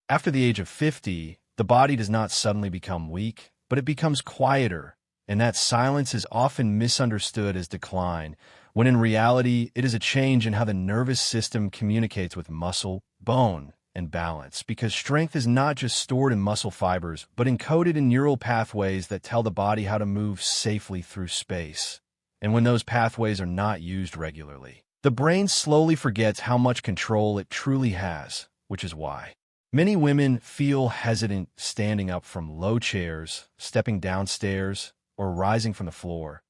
After the age of 50, the body does not suddenly become weak, but it becomes quieter, and that silence is often misunderstood as decline, when in reality it is a change in how the nervous system communicates with muscle, bone, and balance, because strength is not just stored in muscle fibers, but encoded in neural pathways that tell the body how to move safely through space. And when those pathways are not used regularly, the brain slowly forgets how much control it truly has, which is why many women feel hesitant standing up from low chairs, stepping downstairs, or rising from the floor.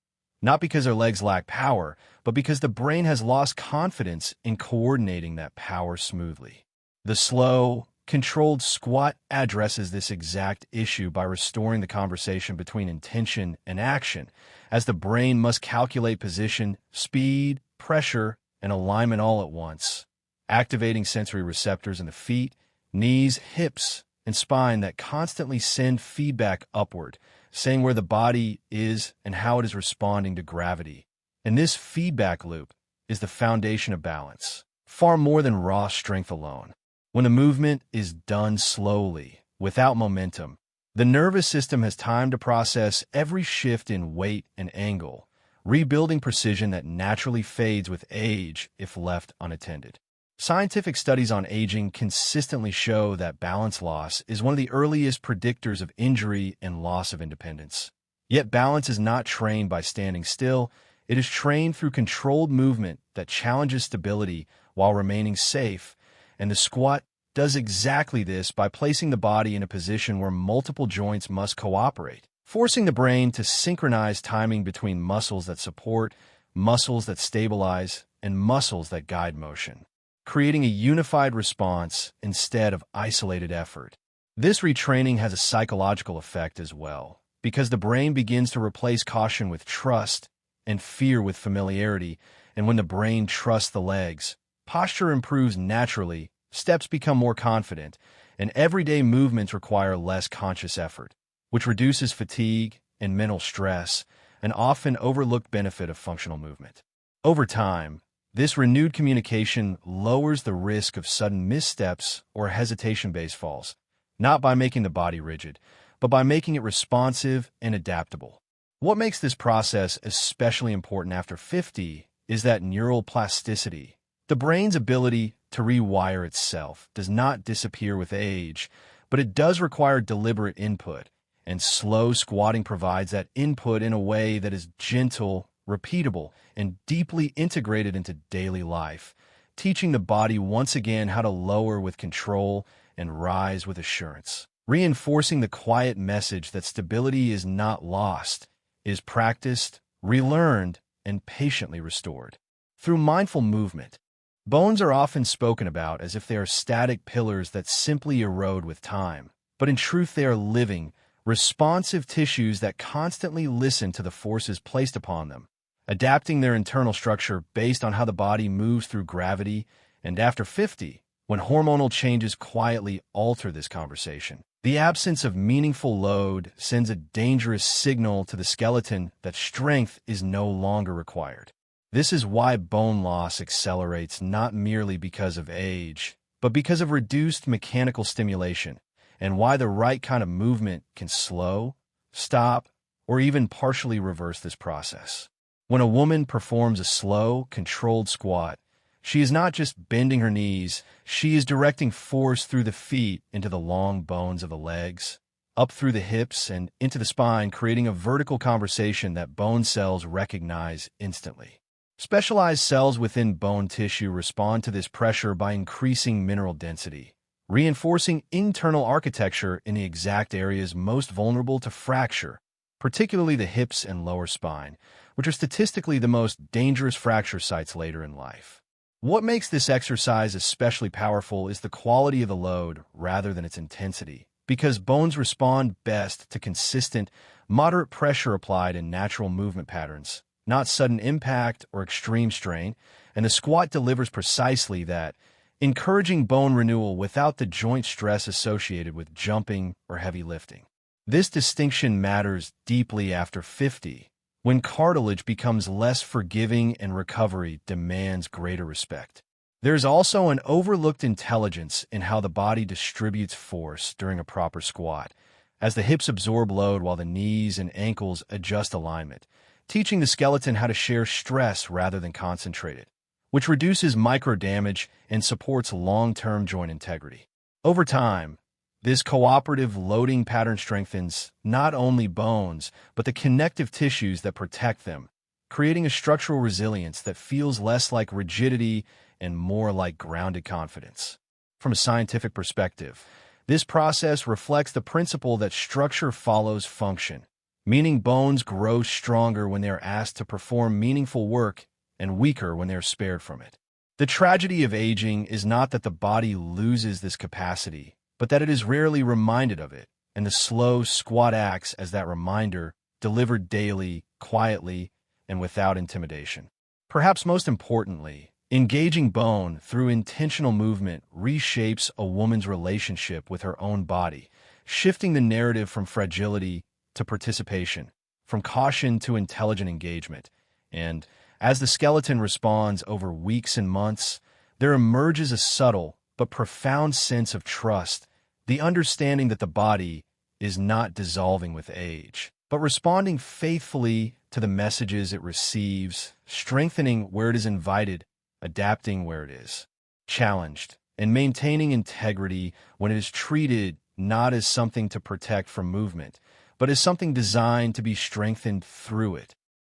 Not because their legs lack power, but because the brain has lost confidence in coordinating that power smoothly. The slow, controlled squat addresses this exact issue by restoring the conversation between intention and action, as the brain must calculate position, speed, pressure, and alignment all at once, activating sensory receptors in the feet, knees, hips, and spine that constantly send feedback upward, saying where the body is and how it is responding to gravity. And this feedback loop is the foundation of balance, far more than raw strength alone. When the movement is done slowly, without momentum, the nervous system has time to process every shift in weight and angle, rebuilding precision that naturally fades with age if left unattended. Scientific studies on aging consistently show that balance loss is one of the earliest predictors of injury and loss of independence. Yet balance is not trained by standing still, it is trained through controlled movement that challenges stability while remaining safe, and the squat does exactly this by placing the body in a position where multiple joints must cooperate, forcing the brain to synchronize timing between muscles that support, muscles that stabilize, and muscles that guide motion, creating a unified response instead of isolated effort. This retraining has a psychological effect as well, because the brain begins to replace caution with trust and fear with familiarity, and when the brain trusts the legs, posture improves naturally, steps become more confident, and everyday movements require less conscious effort, which reduces fatigue and mental stress, an often overlooked benefit of functional movement. Over time, this renewed communication lowers the risk of sudden missteps or hesitation-based falls, not by making the body rigid, but by making it responsive and adaptable. What makes this process especially important after 50 is that neural plasticity. The brain's ability to rewire itself does not disappear with age, but it does require deliberate input, and slow squatting provides that input in a way that is gentle, repeatable, and deeply integrated into daily life, teaching the body once again how to lower with control and rise with assurance, reinforcing the quiet message that stability is not lost, is practiced, relearned, and patiently restored. Through mindful movement, bones are often spoken about as if they are static pillars that simply erode with time, but in truth they are living, responsive tissues that constantly listen to the forces placed upon them, adapting their internal structure based on how the body moves through gravity. And after 50, when hormonal changes quietly alter this conversation, the absence of meaningful load sends a dangerous signal to the skeleton that strength is no longer required. This is why bone loss accelerates not merely because of age, but because of reduced mechanical stimulation, and why the right kind of movement can slow, stop, or even partially reverse this process. When a woman performs a slow, controlled squat, she is not just bending her knees, she is directing force through the feet into the long bones of the legs, up through the hips and into the spine, creating a vertical conversation that bone cells recognize instantly. Specialized cells within bone tissue respond to this pressure by increasing mineral density, reinforcing internal architecture in the exact areas most vulnerable to fracture, particularly the hips and lower spine, which are statistically the most dangerous fracture sites later in life. What makes this exercise especially powerful is the quality of the load rather than its intensity, because bones respond best to consistent, moderate pressure applied in natural movement patterns, not sudden impact or extreme strain, and the squat delivers precisely that, encouraging bone renewal without the joint stress associated with jumping or heavy lifting. This distinction matters deeply after 50, when cartilage becomes less forgiving and recovery demands greater respect. There's also an overlooked intelligence in how the body distributes force during a proper squat, as the hips absorb load while the knees and ankles adjust alignment, teaching the skeleton how to share stress rather than concentrate it, which reduces micro damage and supports long-term joint integrity. Over time, this cooperative loading pattern strengthens not only bones, but the connective tissues that protect them, creating a structural resilience that feels less like rigidity and more like grounded confidence. From a scientific perspective, this process reflects the principle that structure follows function, meaning bones grow stronger when they are asked to perform meaningful work and weaker when they are spared from it. The tragedy of aging is not that the body loses this capacity, but that it is rarely reminded of it, and the slow squat acts as that reminder, delivered daily, quietly, and without intimidation. Perhaps most importantly, engaging bone through intentional movement reshapes a woman's relationship with her own body, shifting the narrative from fragility to participation, from caution to intelligent engagement. And as the skeleton responds over weeks and months, there emerges a subtle but profound sense of trust, the understanding that the body is not dissolving with age, but responding faithfully to the messages it receives, strengthening where it is invited, adapting where it is challenged, and maintaining integrity when it is treated not as something to protect from movement, but as something designed to be strengthened through it.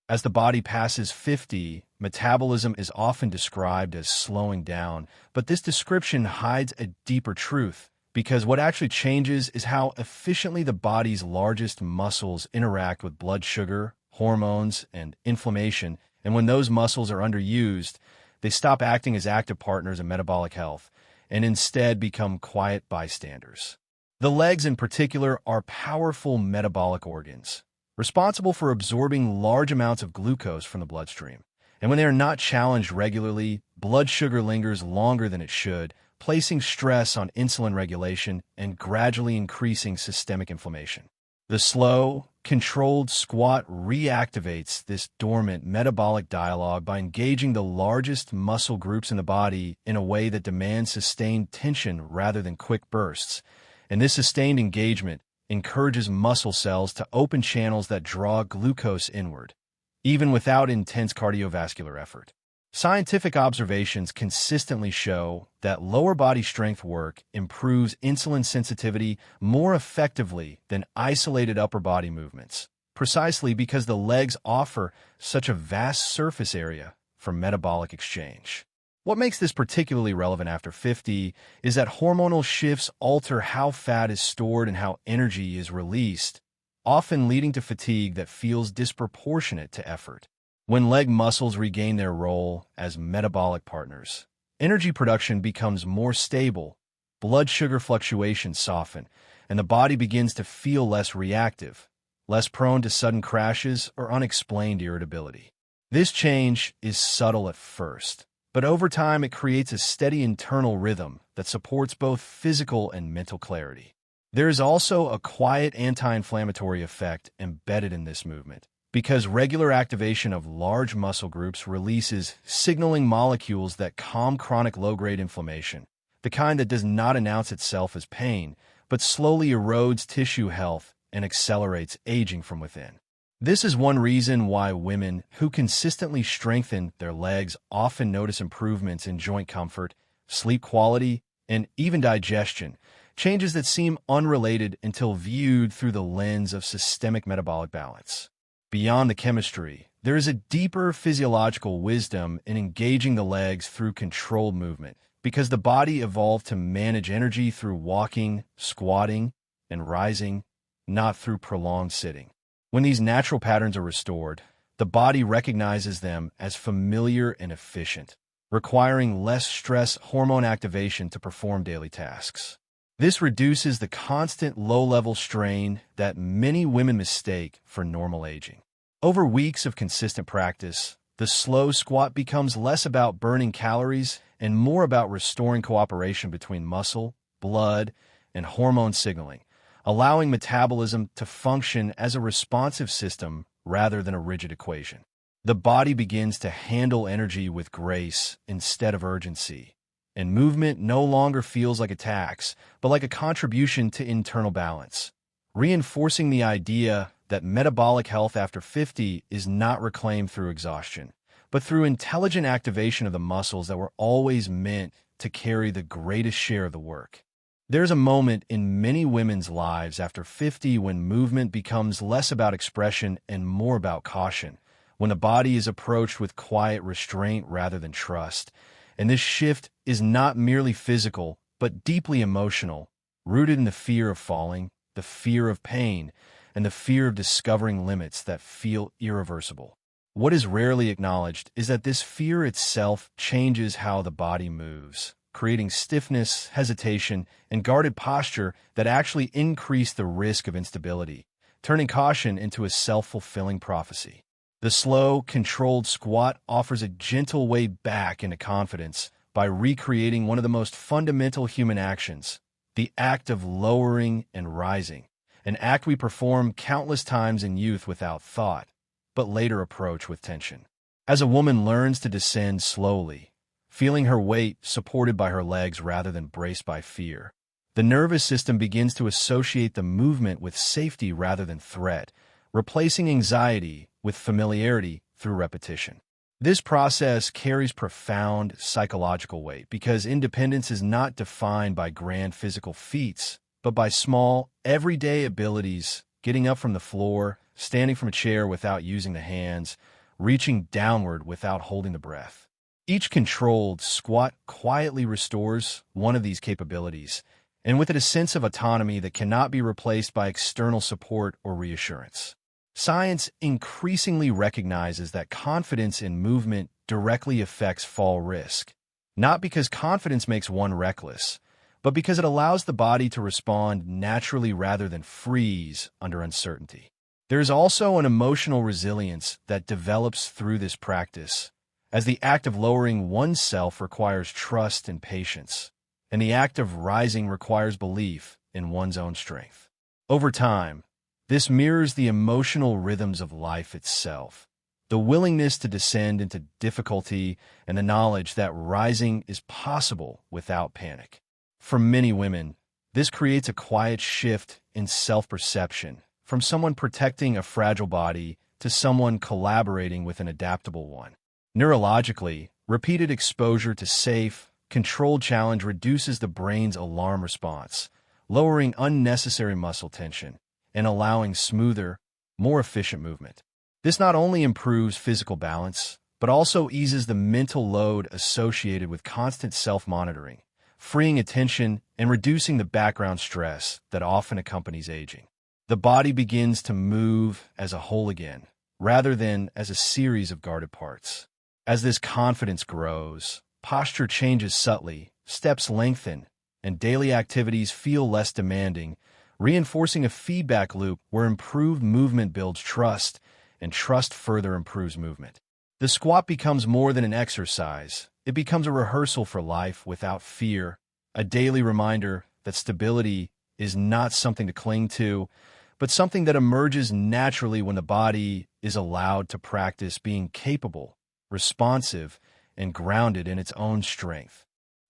As the body passes 50, metabolism is often described as slowing down, but this description hides a deeper truth, because what actually changes is how efficiently the body's largest muscles interact with blood sugar, hormones, and inflammation, and when those muscles are underused, they stop acting as active partners in metabolic health and instead become quiet bystanders. The legs, in particular, are powerful metabolic organs, responsible for absorbing large amounts of glucose from the bloodstream. And when they are not challenged regularly, blood sugar lingers longer than it should, placing stress on insulin regulation and gradually increasing systemic inflammation. The slow, controlled squat reactivates this dormant metabolic dialogue by engaging the largest muscle groups in the body in a way that demands sustained tension rather than quick bursts. And this sustained engagement encourages muscle cells to open channels that draw glucose inward, even without intense cardiovascular effort. Scientific observations consistently show that lower body strength work improves insulin sensitivity more effectively than isolated upper body movements, precisely because the legs offer such a vast surface area for metabolic exchange. What makes this particularly relevant after 50 is that hormonal shifts alter how fat is stored and how energy is released, often leading to fatigue that feels disproportionate to effort. When leg muscles regain their role as metabolic partners, energy production becomes more stable, blood sugar fluctuations soften, and the body begins to feel less reactive, less prone to sudden crashes or unexplained irritability. This change is subtle at first, but over time it creates a steady internal rhythm that supports both physical and mental clarity. There is also a quiet anti-inflammatory effect embedded in this movement, because regular activation of large muscle groups releases signaling molecules that calm chronic low-grade inflammation, the kind that does not announce itself as pain, but slowly erodes tissue health and accelerates aging from within. This is one reason why women who consistently strengthen their legs often notice improvements in joint comfort, sleep quality, and even digestion, changes that seem unrelated until viewed through the lens of systemic metabolic balance. Beyond the chemistry, there is a deeper physiological wisdom in engaging the legs through controlled movement, because the body evolved to manage energy through walking, squatting, and rising, not through prolonged sitting. When these natural patterns are restored, the body recognizes them as familiar and efficient, requiring less stress hormone activation to perform daily tasks. This reduces the constant low-level strain that many women mistake for normal aging. Over weeks of consistent practice, the slow squat becomes less about burning calories and more about restoring cooperation between muscle, blood, and hormone signaling, allowing metabolism to function as a responsive system rather than a rigid equation. The body begins to handle energy with grace instead of urgency, and movement no longer feels like a tax, but like a contribution to internal balance, reinforcing the idea that metabolic health after 50 is not reclaimed through exhaustion, but through intelligent activation of the muscles that were always meant to carry the greatest share of the work. There's a moment in many women's lives after 50 when movement becomes less about expression and more about caution, when the body is approached with quiet restraint rather than trust. And this shift is not merely physical, but deeply emotional, rooted in the fear of falling, the fear of pain, and the fear of discovering limits that feel irreversible. What is rarely acknowledged is that this fear itself changes how the body moves, creating stiffness, hesitation, and guarded posture that actually increase the risk of instability, turning caution into a self-fulfilling prophecy. The slow, controlled squat offers a gentle way back into confidence by recreating one of the most fundamental human actions, the act of lowering and rising, an act we perform countless times in youth without thought, but later approach with tension. As a woman learns to descend slowly, feeling her weight supported by her legs rather than braced by fear, the nervous system begins to associate the movement with safety rather than threat, replacing anxiety with familiarity through repetition. This process carries profound psychological weight because independence is not defined by grand physical feats, but by small, everyday abilities, getting up from the floor, standing from a chair without using the hands, reaching downward without holding the breath. Each controlled squat quietly restores one of these capabilities, and with it a sense of autonomy that cannot be replaced by external support or reassurance. Science increasingly recognizes that confidence in movement directly affects fall risk, not because confidence makes one reckless, but because it allows the body to respond naturally rather than freeze under uncertainty. There is also an emotional resilience that develops through this practice, as the act of lowering oneself requires trust and patience, and the act of rising requires belief in one's own strength. Over time, this mirrors the emotional rhythms of life itself, the willingness to descend into difficulty and the knowledge that rising is possible without panic. For many women, this creates a quiet shift in self-perception, from someone protecting a fragile body to someone collaborating with an adaptable one. Neurologically, repeated exposure to safe, controlled challenge reduces the brain's alarm response, lowering unnecessary muscle tension and allowing smoother, more efficient movement. This not only improves physical balance, but also eases the mental load associated with constant self-monitoring, freeing attention and reducing the background stress that often accompanies aging. The body begins to move as a whole again, rather than as a series of guarded parts. As this confidence grows, posture changes subtly, steps lengthen, and daily activities feel less demanding, reinforcing a feedback loop where improved movement builds trust, and trust further improves movement. The squat becomes more than an exercise. It becomes a rehearsal for life without fear, a daily reminder that stability is not something to cling to, but something that emerges naturally when the body is allowed to practice being capable, responsive, and grounded in its own strength.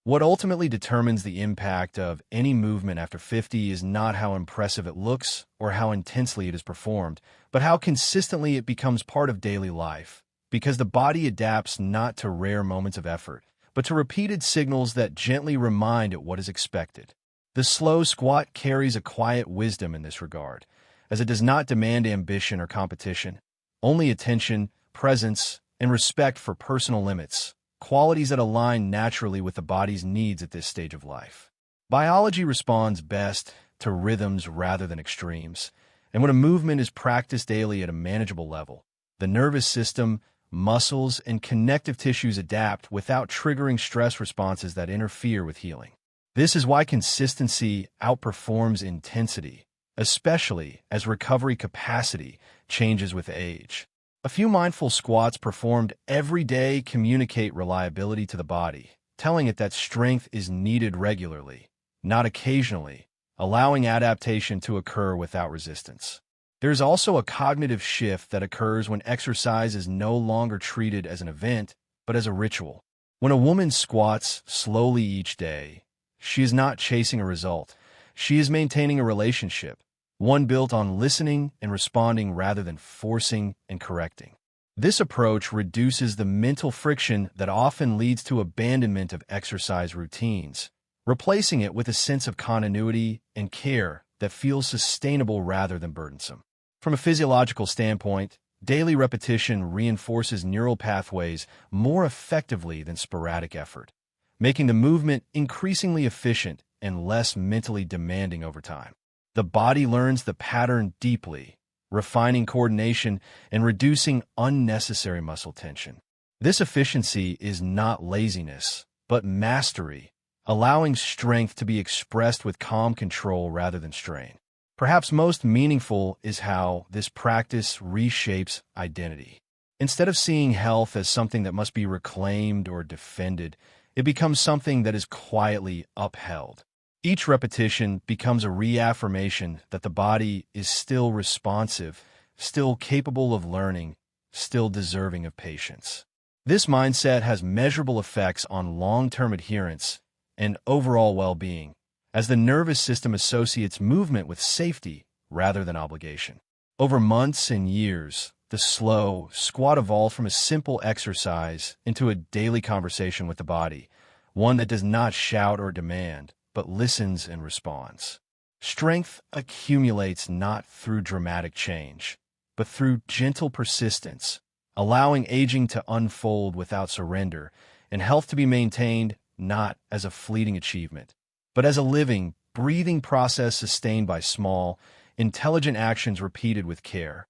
What ultimately determines the impact of any movement after 50 is not how impressive it looks or how intensely it is performed, but how consistently it becomes part of daily life, because the body adapts not to rare moments of effort, but to repeated signals that gently remind it what is expected. The slow squat carries a quiet wisdom in this regard, as it does not demand ambition or competition, only attention, presence, and respect for personal limits, qualities that align naturally with the body's needs at this stage of life. Biology responds best to rhythms rather than extremes, and when a movement is practiced daily at a manageable level, the nervous system, muscles, and connective tissues adapt without triggering stress responses that interfere with healing. This is why consistency outperforms intensity, especially as recovery capacity changes with age. A few mindful squats performed every day communicate reliability to the body, telling it that strength is needed regularly, not occasionally, allowing adaptation to occur without resistance. There is also a cognitive shift that occurs when exercise is no longer treated as an event, but as a ritual. When a woman squats slowly each day, she is not chasing a result. She is maintaining a relationship, one built on listening and responding rather than forcing and correcting. This approach reduces the mental friction that often leads to abandonment of exercise routines, replacing it with a sense of continuity and care that feels sustainable rather than burdensome. From a physiological standpoint, daily repetition reinforces neural pathways more effectively than sporadic effort, making the movement increasingly efficient and less mentally demanding over time. The body learns the pattern deeply, refining coordination and reducing unnecessary muscle tension. This efficiency is not laziness, but mastery, allowing strength to be expressed with calm control rather than strain. Perhaps most meaningful is how this practice reshapes identity. Instead of seeing health as something that must be reclaimed or defended, it becomes something that is quietly upheld. Each repetition becomes a reaffirmation that the body is still responsive, still capable of learning, still deserving of patience. This mindset has measurable effects on long-term adherence and overall well-being, as the nervous system associates movement with safety rather than obligation. Over months and years, the slow squat evolved from a simple exercise into a daily conversation with the body, one that does not shout or demand, but listens and responds. Strength accumulates not through dramatic change, but through gentle persistence, allowing aging to unfold without surrender, and health to be maintained not as a fleeting achievement, but as a living, breathing process sustained by small, intelligent actions repeated with care.